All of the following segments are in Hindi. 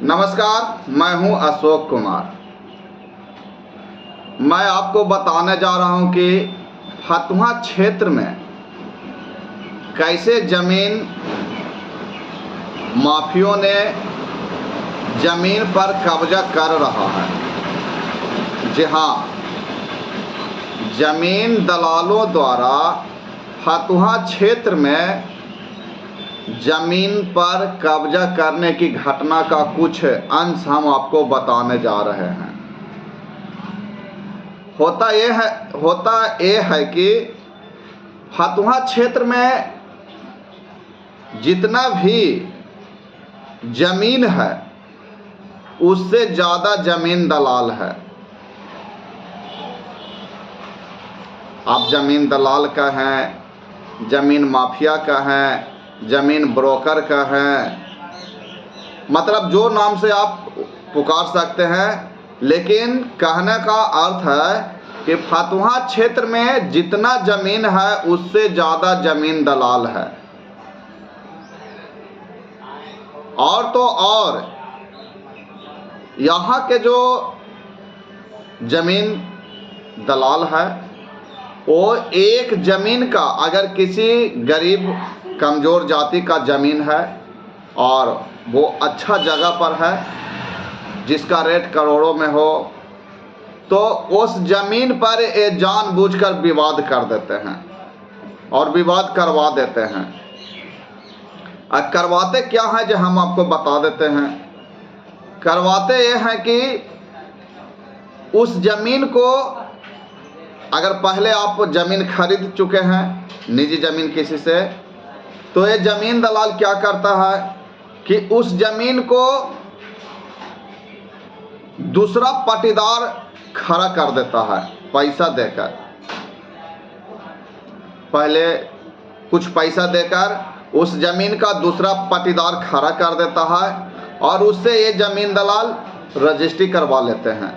नमस्कार, मैं हूं अशोक कुमार। मैं आपको बताने जा रहा हूं कि फतुहा क्षेत्र में कैसे ज़मीन माफियों ने ज़मीन पर कब्जा कर रहा है। जी हाँ, ज़मीन दलालों द्वारा फतुहा क्षेत्र में ज़मीन पर कब्जा करने की घटना का कुछ अंश हम आपको बताने जा रहे हैं। होता यह है कि फतुहा क्षेत्र में जितना भी ज़मीन है उससे ज़्यादा ज़मीन दलाल है। आप ज़मीन दलाल का हैं, ज़मीन माफिया का हैं, ज़मीन ब्रोकर का है, मतलब जो नाम से आप पुकार सकते हैं, लेकिन कहने का अर्थ है कि फतुहा क्षेत्र में जितना ज़मीन है उससे ज़्यादा ज़मीन दलाल है। और तो और यहाँ के जो ज़मीन दलाल है वो एक ज़मीन का, अगर किसी गरीब कमज़ोर जाति का ज़मीन है और वो अच्छा जगह पर है जिसका रेट करोड़ों में हो, तो उस ज़मीन पर ये जानबूझकर विवाद कर देते हैं और विवाद करवा देते हैं। करवाते क्या है जो हम आपको बता देते हैं। करवाते ये हैं कि उस ज़मीन को, अगर पहले आप ज़मीन खरीद चुके हैं निजी ज़मीन किसी से, तो ये ज़मीन दलाल क्या करता है कि उस ज़मीन को दूसरा पाटीदार खड़ा कर देता है पैसा देकर। पहले कुछ पैसा देकर उस ज़मीन का दूसरा पाटीदार खड़ा कर देता है और उससे ये ज़मीन दलाल रजिस्ट्री करवा लेते हैं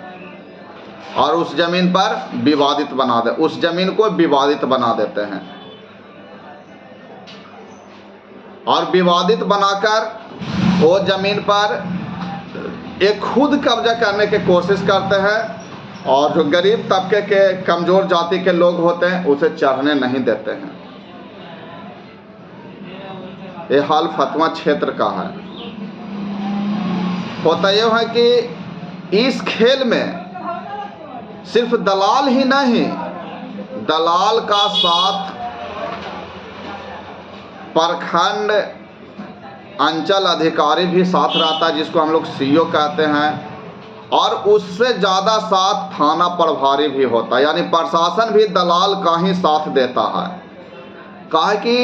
और उस ज़मीन पर उस ज़मीन को विवादित बना देते हैं और विवादित बनाकर वो ज़मीन पर एक खुद कब्जा करने की कोशिश करते हैं और जो गरीब तबके के कमज़ोर जाति के लोग होते हैं उसे चढ़ने नहीं देते हैं। ये हाल फतुहा क्षेत्र का है। होता यह है कि इस खेल में सिर्फ दलाल ही नहीं, दलाल का साथ प्रखंड अंचल अधिकारी भी साथ रहता है, जिसको हम लोग सीओ कहते हैं, और उससे ज़्यादा साथ थाना प्रभारी भी होता है। यानी प्रशासन भी दलाल का ही साथ देता है। काहे कि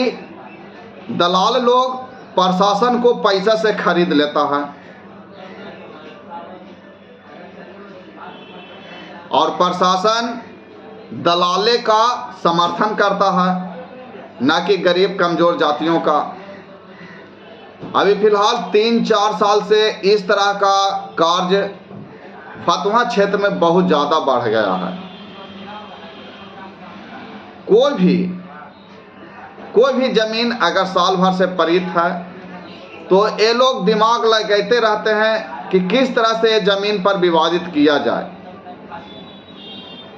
दलाल लोग प्रशासन को पैसा से खरीद लेता है और प्रशासन दलाले का समर्थन करता है, न कि गरीब कमज़ोर जातियों का। अभी फ़िलहाल 3-4 साल से इस तरह का कार्य फतुहा क्षेत्र में बहुत ज़्यादा बढ़ गया है। कोई भी ज़मीन अगर साल भर से परीत है तो ये लोग दिमाग लगाते रहते हैं कि किस तरह से ये ज़मीन पर विवादित किया जाए,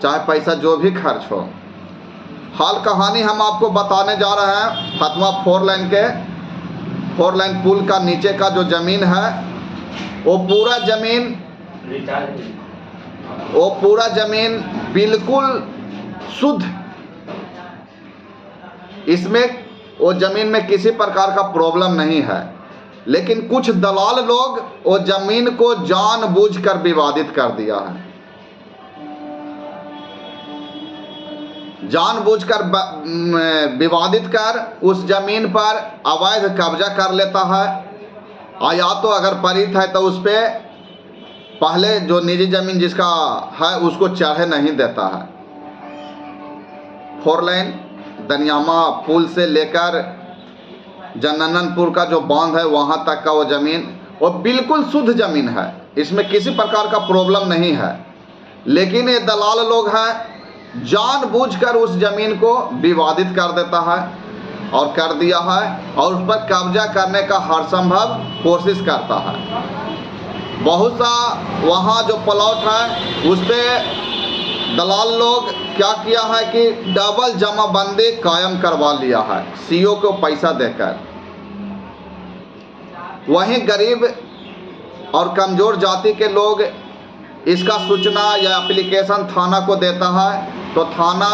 चाहे पैसा जो भी खर्च हो। हाल कहानी हम आपको बताने जा रहे हैं फतुहा 4 लाइन पुल का नीचे का जो ज़मीन है वो पूरा ज़मीन बिल्कुल शुद्ध। इसमें वो ज़मीन में किसी प्रकार का प्रॉब्लम नहीं है, लेकिन कुछ दलाल लोग वो ज़मीन को जानबूझकर विवादित कर दिया है। जानबूझकर विवादित कर उस ज़मीन पर अवैध कब्जा कर लेता है, और या तो अगर परीत है तो उस पर पहले जो निजी ज़मीन जिसका है उसको चढ़े नहीं देता है। 4 लाइन दनियामा पुल से लेकर जनननपुर का जो बांध है वहाँ तक का वो ज़मीन वो बिल्कुल शुद्ध ज़मीन है, इसमें किसी प्रकार का प्रॉब्लम नहीं है। लेकिन ये दलाल लोग हैं जानबूझकर उस ज़मीन को विवादित कर देता है और कर दिया है और उस पर कब्जा करने का हर संभव कोशिश करता है। बहुत सा वहाँ जो प्लॉट है उस पर दलाल लोग क्या किया है कि डबल जमाबंदी कायम करवा लिया है सीओ को पैसा देकर। वहीं गरीब और कमज़ोर जाति के लोग इसका सूचना या एप्लीकेशन थाना को देता है तो थाना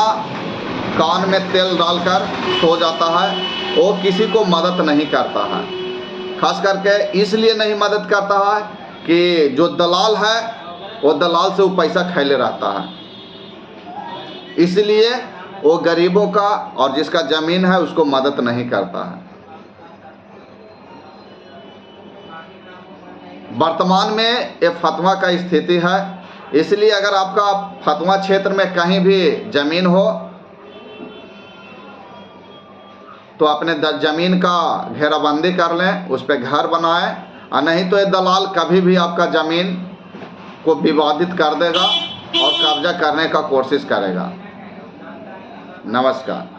कान में तेल डालकर सो जाता है, वो किसी को मदद नहीं करता है। खास करके इसलिए नहीं मदद करता है कि जो दलाल है वो दलाल से वो पैसा खैले रहता है, इसलिए वो गरीबों का और जिसका ज़मीन है उसको मदद नहीं करता है। वर्तमान में ये फतवा का स्थिति है, इसलिए अगर आपका फतवा क्षेत्र में कहीं भी ज़मीन हो तो अपने ज़मीन का घेराबंदी कर लें, उस पर घर बनाएं, और नहीं तो ये दलाल कभी भी आपका ज़मीन को विवादित कर देगा और कब्जा करने का कोशिश करेगा। नमस्कार।